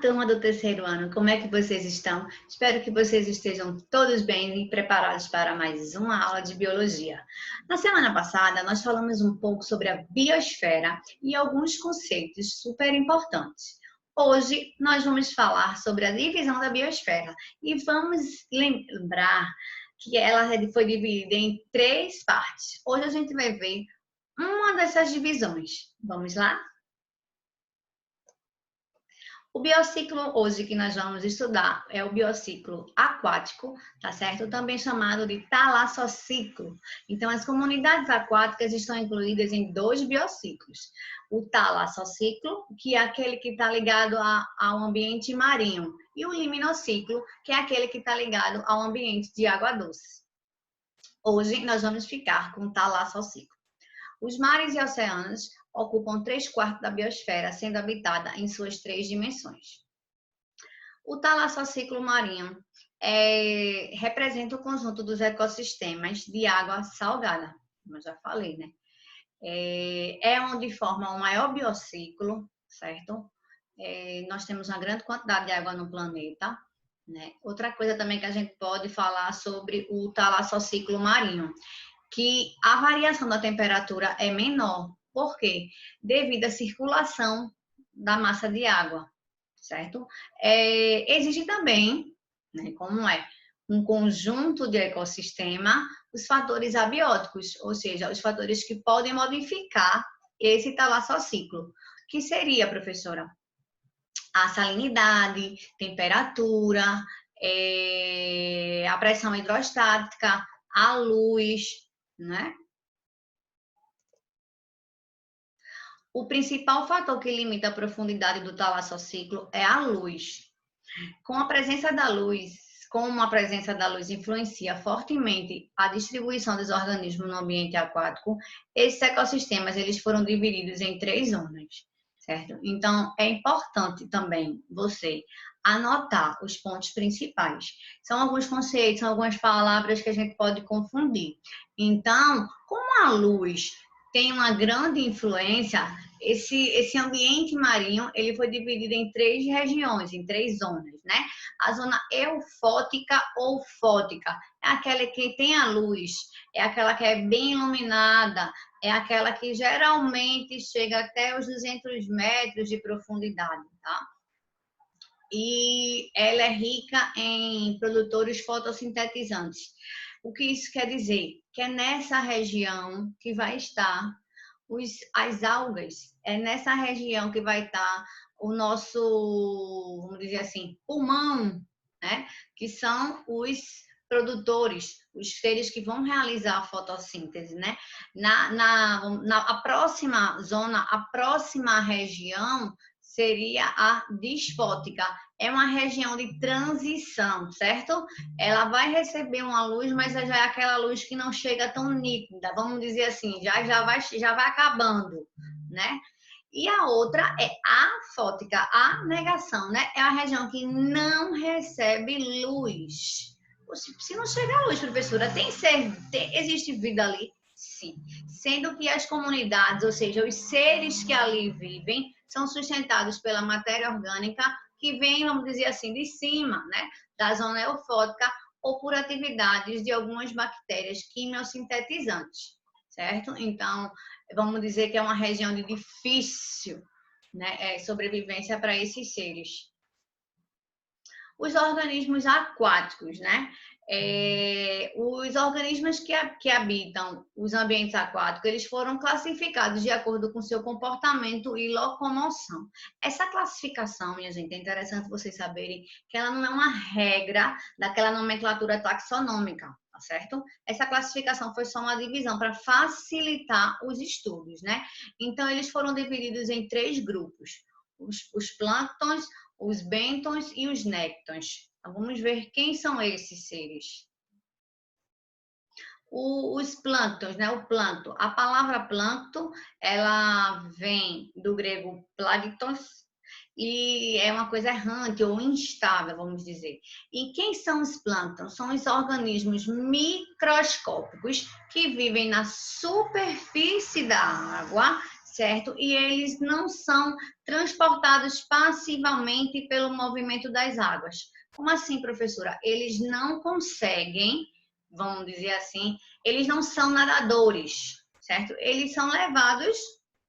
turma do terceiro ano, como é que vocês estão? Espero que vocês estejam todos bem e preparados para mais uma aula de biologia. Na semana passada, nós falamos um pouco sobre a biosfera e alguns conceitos super importantes. Hoje, nós vamos falar sobre a divisão da biosfera e vamos lembrar que ela foi dividida em 3 partes. Hoje a gente vai ver uma dessas divisões. Vamos lá? O biociclo hoje que nós vamos estudar é o biociclo aquático, tá certo? Também chamado de talassociclo. Então, as comunidades aquáticas estão incluídas em 2 biociclos. O talassociclo, que é aquele que está ligado ao ambiente marinho, e o liminociclo, que é aquele que está ligado ao ambiente de água doce. Hoje, nós vamos ficar com o talassociclo. Os mares e oceanos ocupam 3/4 da biosfera, sendo habitada em suas 3 dimensões. O talassociclo marinho representa o conjunto dos ecossistemas de água salgada, como eu já falei, né? É onde forma o maior biociclo, certo? Nós temos uma grande quantidade de água no planeta, né? Outra coisa também que a gente pode falar sobre o talassociclo marinho, que a variação da temperatura é menor. Por quê? Devido à circulação da massa de água, certo? Existe também, né, como é um conjunto de ecossistema, os fatores abióticos, ou seja, os fatores que podem modificar esse talassociclo. Que seria, professora? A salinidade, temperatura, a pressão hidrostática, a luz, né? O principal fator que limita a profundidade do talassociclo é a luz. Como a presença da luz influencia fortemente a distribuição dos organismos no ambiente aquático, esses ecossistemas eles foram divididos em 3 zonas, certo? Então, é importante também você anotar os pontos principais. São alguns conceitos, são algumas palavras que a gente pode confundir. Então, como a luz tem uma grande influência, esse ambiente marinho ele foi dividido em 3 regiões, em 3 zonas, né? A zona eufótica ou fótica é aquela que tem a luz, é aquela que é bem iluminada, é aquela que geralmente chega até os 200 metros de profundidade, tá? E ela é rica em produtores fotossintetizantes. O que isso quer dizer? Que é nessa região que vai estar as algas, é nessa região que vai estar o nosso, vamos dizer assim, pulmão, né? Que são os produtores, os seres que vão realizar a fotossíntese, né? A próxima zona, a próxima região seria a disfótica. É uma região de transição, certo? Ela vai receber uma luz, mas já é aquela luz que não chega tão nítida, vamos dizer assim, já vai acabando, né? E a outra é a fótica, a negação, né? É a região que não recebe luz. Se não chega a luz, professora, existe vida ali? Sim. Sendo que as comunidades, ou seja, os seres que ali vivem, são sustentados pela matéria orgânica que vem, vamos dizer assim, de cima, né? Da zona eufótica ou por atividades de algumas bactérias quimiosintetizantes, certo? Então, vamos dizer que é uma região de difícil, né, sobrevivência para esses seres. Os organismos aquáticos, né? Os organismos que habitam os ambientes aquáticos, eles foram classificados de acordo com seu comportamento e locomoção. Essa classificação, minha gente, é interessante vocês saberem que ela não é uma regra daquela nomenclatura taxonômica, tá certo? Essa classificação foi só uma divisão para facilitar os estudos, né? Então, eles foram divididos em 3 grupos. Os plânctons, os bentons e os néctons. Então, vamos ver quem são esses seres. Os plânctons, né? O plâncton. A palavra plâncton, ela vem do grego planktos e é uma coisa errante ou instável, vamos dizer. E quem são os plânctons? São os organismos microscópicos que vivem na superfície da água, certo? E eles não são transportados passivamente pelo movimento das águas. Como assim, professora? Eles não conseguem, vamos dizer assim, eles não são nadadores, certo? Eles são levados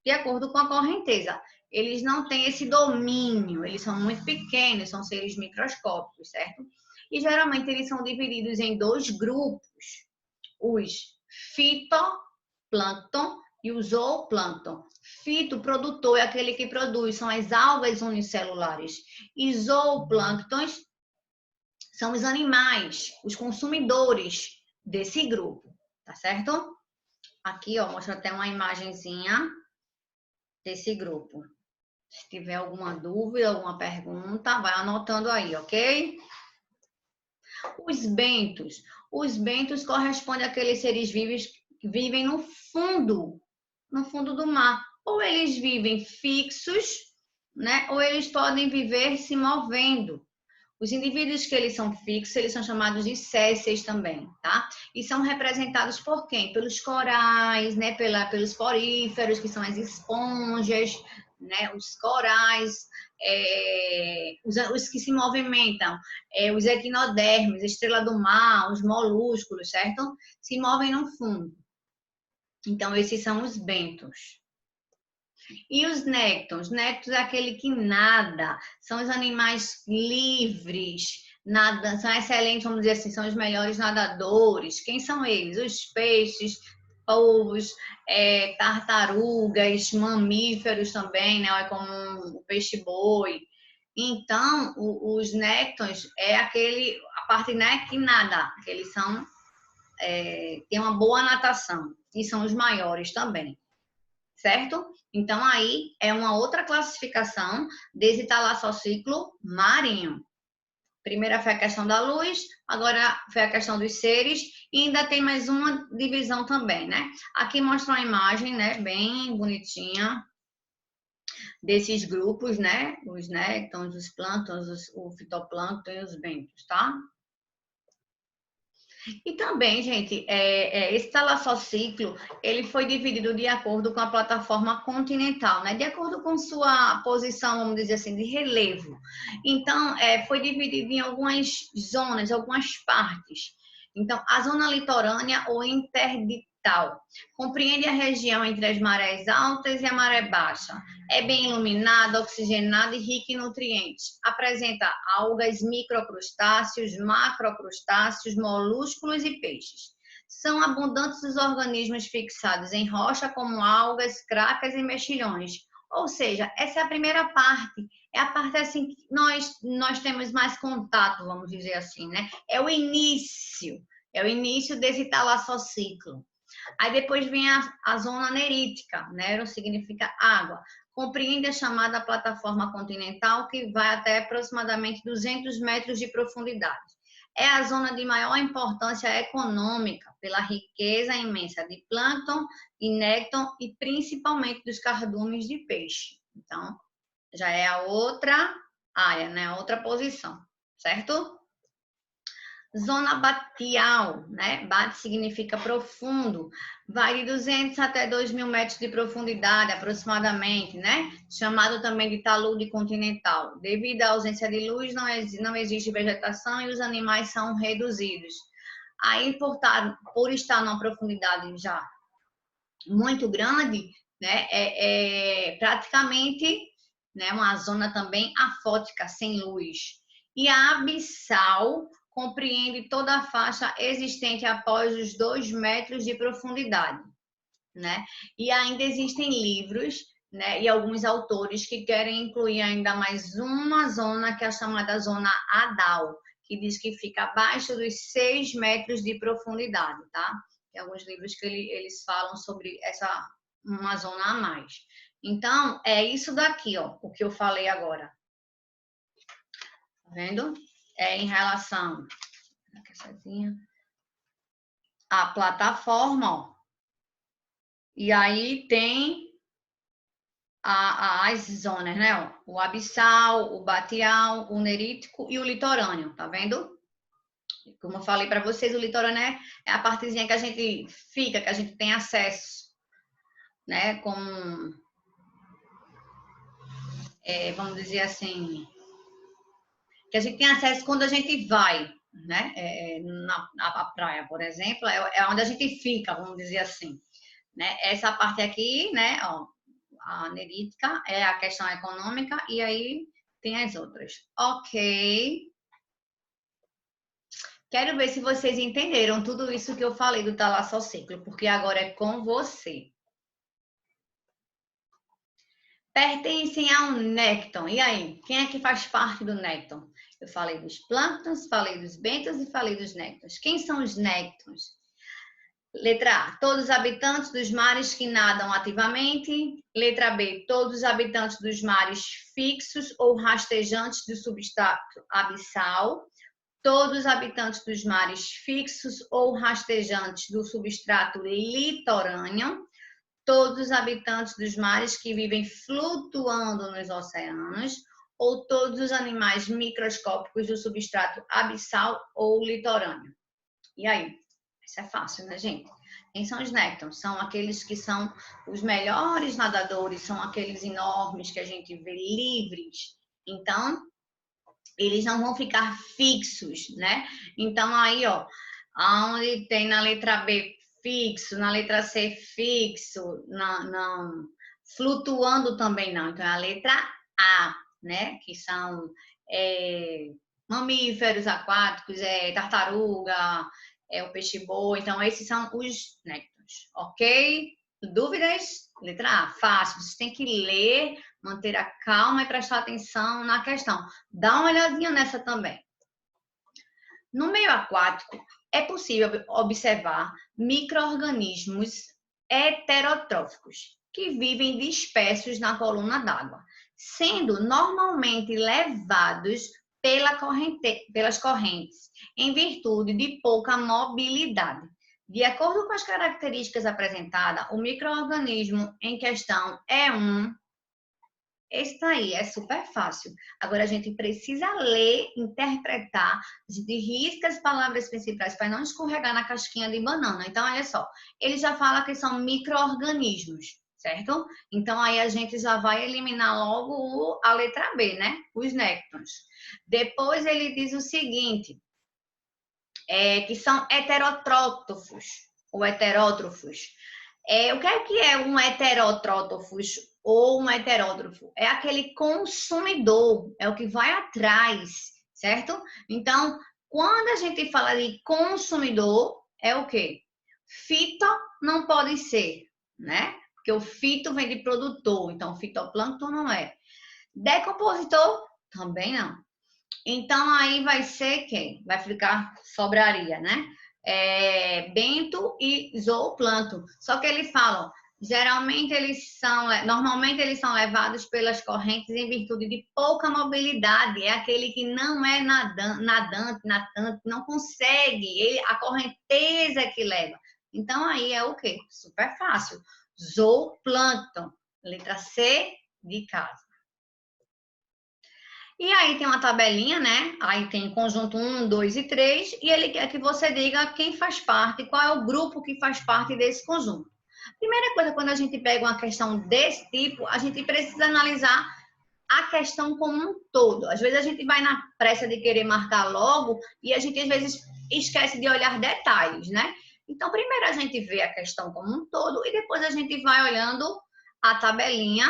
de acordo com a correnteza. Eles não têm esse domínio, eles são muito pequenos, são seres microscópicos, certo? E geralmente eles são divididos em dois grupos, os fitoplâncton e o zooplâncton. Fitoprodutor é aquele que produz, são as algas unicelulares. E zooplânctons são os animais, os consumidores desse grupo, tá certo? Aqui, ó, mostra até uma imagenzinha desse grupo. Se tiver alguma dúvida, alguma pergunta, vai anotando aí, ok? Os bentos. Os bentos correspondem àqueles seres vivos que vivem no fundo do mar. Ou eles vivem fixos, né? Ou eles podem viver se movendo. Os indivíduos que eles são fixos, eles são chamados de sésseis também, tá? E são representados por quem? Pelos corais, né? Pelos poríferos, que são as esponjas, né? Os corais, os que se movimentam, os equinodermes, estrela do mar, os molúsculos, certo? Se movem no fundo. Então, esses são os bentos. E os néctons? Néctons é aquele que nada, são os animais livres, nada, são excelentes, vamos dizer assim, são os melhores nadadores. Quem são eles? Os peixes, polvos, tartarugas, mamíferos também, né? Como o peixe-boi. Então, os néctons é a parte né, que nada, que eles são, têm uma boa natação, e são os maiores também. Certo? Então, aí é uma outra classificação desse talassociclo marinho. Primeira foi a questão da luz, agora foi a questão dos seres, e ainda tem mais uma divisão também, né? Aqui mostra uma imagem, né, bem bonitinha, desses grupos, né? Os néctons, os plânctons, o fitoplâncton e os bentos, tá? E também, gente, esse talassociclo, ele foi dividido de acordo com a plataforma continental, né? De acordo com sua posição, vamos dizer assim, de relevo. Então, foi dividido em algumas zonas, algumas partes. Então, a zona litorânea ou interdital compreende a região entre as marés altas e a maré baixa. É bem iluminada, oxigenada e rica em nutrientes. Apresenta algas, microcrustáceos, macrocrustáceos, molúsculos e peixes. São abundantes os organismos fixados em rocha, como algas, cracas e mexilhões. Ou seja, essa é a primeira parte. É a parte assim que nós temos mais contato, vamos dizer assim, né? É o início desse talassociclo. Aí depois vem a zona nerítica, nero significa água. Compreende a chamada plataforma continental, que vai até aproximadamente 200 metros de profundidade. É a zona de maior importância econômica, pela riqueza imensa de plâncton e nécton e principalmente dos cardumes de peixe. Então, já é a outra área, né? A outra posição, certo? Zona batial, né? Bate significa profundo, vai de 200 até 2.000 metros de profundidade, aproximadamente, né? Chamado também de talude continental. Devido à ausência de luz, não existe vegetação e os animais são reduzidos. Aí, por estar numa profundidade já muito grande, né? Praticamente, né? Uma zona também afótica, sem luz. E a abissal compreende toda a faixa existente após os 2 metros de profundidade, né? E ainda existem livros, né, e alguns autores que querem incluir ainda mais uma zona, que é a chamada zona Adal, que diz que fica abaixo dos 6 metros de profundidade, tá? Tem alguns livros que eles falam sobre uma zona a mais. Então, é isso daqui, ó, o que eu falei agora. Tá vendo? Em relação à plataforma, ó. E aí tem as zonas, né? Ó. O abissal, o batial, o nerítico e o litorâneo, tá vendo? Como eu falei para vocês, o litorâneo é a partezinha que a gente fica, que a gente tem acesso, né? Com vamos dizer assim, que a gente tem acesso quando a gente vai, né? Na praia, por exemplo, é onde a gente fica, vamos dizer assim, né? Essa parte aqui, né? Ó, a nerítica é a questão econômica e aí tem as outras. Ok. Quero ver se vocês entenderam tudo isso que eu falei do talassociclo, porque agora é com você. Pertencem ao nécton. E aí, quem é que faz parte do nécton? Eu falei dos plânctons, falei dos bêntos e falei dos néctons. Quem são os néctons? Letra A, todos os habitantes dos mares que nadam ativamente. Letra B, todos os habitantes dos mares fixos ou rastejantes do substrato abissal. Todos os habitantes dos mares fixos ou rastejantes do substrato litorâneo. Todos os habitantes dos mares que vivem flutuando nos oceanos. Ou todos os animais microscópicos do substrato abissal ou litorâneo. E aí? Isso é fácil, né, gente? Quem são os néctons? São aqueles que são os melhores nadadores, são aqueles enormes que a gente vê livres. Então, eles não vão ficar fixos, né? Então, aí, ó, onde tem na letra B fixo, na letra C fixo, não, flutuando também não. Então, é a letra A, né? Que são mamíferos aquáticos, tartaruga, o peixe-boi. Então, esses são os néctons, ok? Dúvidas? Letra A, fácil. Vocês têm que ler, manter a calma e prestar atenção na questão. Dá uma olhadinha nessa também. No meio aquático, é possível observar micro-organismos heterotróficos que vivem dispersos na coluna d'água, sendo normalmente levados pelas correntes, em virtude de pouca mobilidade. De acordo com as características apresentadas, o micro-organismo em questão é esse daí é super fácil. Agora a gente precisa ler, interpretar, a gente risca as palavras principais para não escorregar na casquinha de banana. Então, olha só, ele já fala que são micro-organismos, certo? Então, aí a gente já vai eliminar logo a letra B, né? Os néctons. Depois ele diz o seguinte, que são heterotrótofos ou heterótrofos. O que é um heterotrótofos ou um heterótrofo? É aquele consumidor, é o que vai atrás, certo? Então, quando a gente fala de consumidor, é o quê? Fito não pode ser, né? Porque o fito vem de produtor, então fitoplâncton não é. Decompositor, também não. Então, aí vai ser quem? Vai ficar, sobraria, né? Bento e zooplâncton. Só que eles falam, normalmente eles são levados pelas correntes em virtude de pouca mobilidade. É aquele que não é nadante, não consegue. A correnteza é que leva. Então, aí é o quê? Super fácil. Zooplâncton. Letra C de casa. E aí tem uma tabelinha, né? Aí tem conjunto 1, 2 e 3, e ele quer que você diga quem faz parte, qual é o grupo que faz parte desse conjunto. Primeira coisa, quando a gente pega uma questão desse tipo, a gente precisa analisar a questão como um todo. Às vezes a gente vai na pressa de querer marcar logo e a gente às vezes esquece de olhar detalhes, né? Então, primeiro a gente vê a questão como um todo e depois a gente vai olhando a tabelinha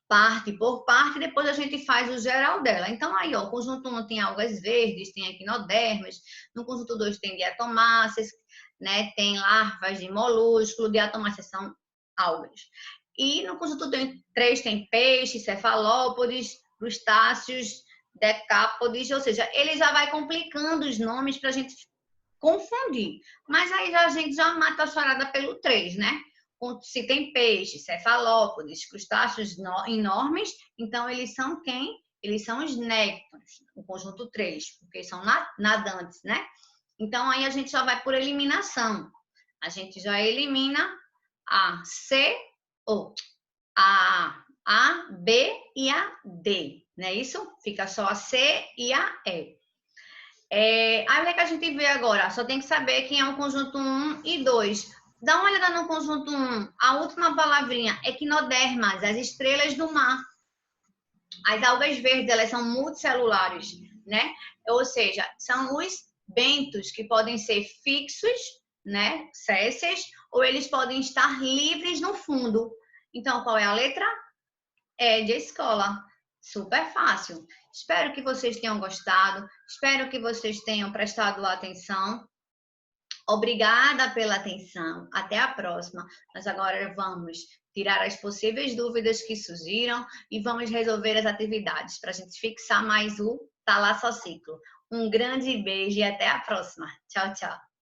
parte por parte, depois a gente faz o geral dela. Então, aí, ó, o conjunto 1 tem algas verdes, tem equinodermas, no conjunto 2 tem diatomáceas, né, tem larvas de molúsculo, diatomáceas são algas. E no conjunto 3 tem peixes, cefalópodes, crustáceos, decápodes, ou seja, ele já vai complicando os nomes para a gente confundir. Mas aí a gente já mata a charada pelo 3, né? Se tem peixes, cefalópodes, crustáceos enormes, então eles são quem? Eles são os néctons, o conjunto 3, porque são nadantes, né? Então aí a gente já vai por eliminação. A gente já elimina a C, ou a B e a D, não é isso? Fica só a C e a E. Aí o que a gente vê agora? Só tem que saber quem é o conjunto 1 e 2. Dá uma olhada no conjunto 1, a última palavrinha, equinodermas, as estrelas do mar. As algas verdes, elas são multicelulares, né? Ou seja, são os bentos que podem ser fixos, né? Sésseis, ou eles podem estar livres no fundo. Então, qual é a letra? É de escola. Super fácil. Espero que vocês tenham gostado. Espero que vocês tenham prestado atenção. Obrigada pela atenção. Até a próxima. Nós agora vamos tirar as possíveis dúvidas que surgiram e vamos resolver as atividades para a gente fixar mais o Tá Lá Só Ciclo. Um grande beijo e até a próxima. Tchau, tchau.